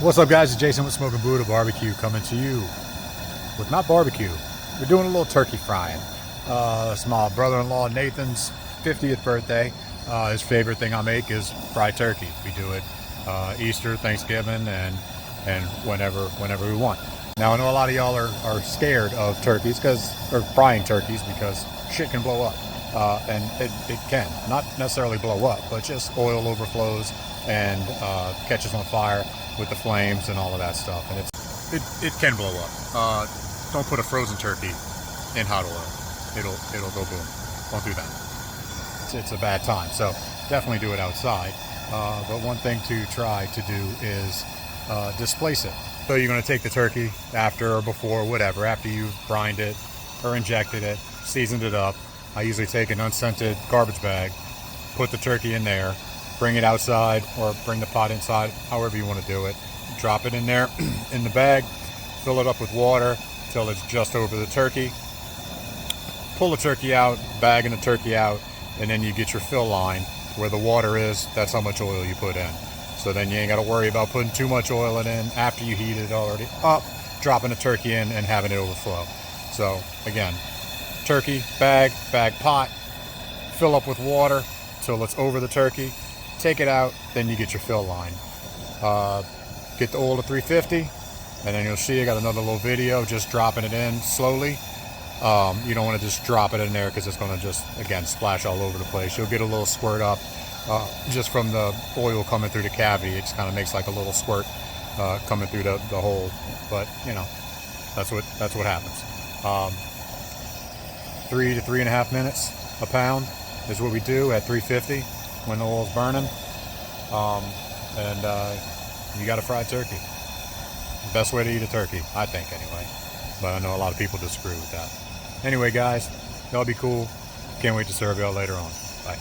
What's up, guys? It's Jason with Smoking Buddha Barbecue coming to you with not barbecue. We're doing a little turkey frying. It's my brother-in-law Nathan's 50th birthday. His favorite thing I make is fried turkey. We do it Easter, Thanksgiving, and whenever we want. Now I know a lot of y'all are scared of turkeys or frying turkeys because shit can blow up. And it can not necessarily blow up, but just oil overflows and catches on fire with the flames and all of that stuff, and it can blow up. Don't put a frozen turkey in hot oil; it'll go boom. Don't do that. It's a bad time. So definitely do it outside. But one thing to try to do is displace it. So you're going to take the turkey after or before, whatever, after you've brined it or injected it, seasoned it up. I usually take an unscented garbage bag, put the turkey in there, bring it outside or bring the pot inside, however you want to do it. Drop it in there in the bag, fill it up with water till it's just over the turkey. Pull the turkey out, bagging the turkey out, and then you get your fill line where the water is. That's how much oil you put in. So then you ain't got to worry about putting too much oil in after you heat it already up, dropping the turkey in and having it overflow. So again, turkey, bag pot, fill up with water till it's over the turkey. Take it out, then you get your fill line. Get the oil to 350, and then you'll see I got another little video just dropping it in slowly. You don't want to just drop it in there because it's going to just, again, splash all over the place. You'll get a little squirt up just from the oil coming through the cavity. It just kind of makes like a little squirt coming through the hole. But, you know, that's what happens. 3 to 3.5 minutes a pound is what we do at 350 when the oil's burning. You got a fried turkey. The best way to eat a turkey, I think, anyway. But I know a lot of people disagree with that. Anyway, guys, that'll be cool. Can't wait to serve y'all later on. Bye.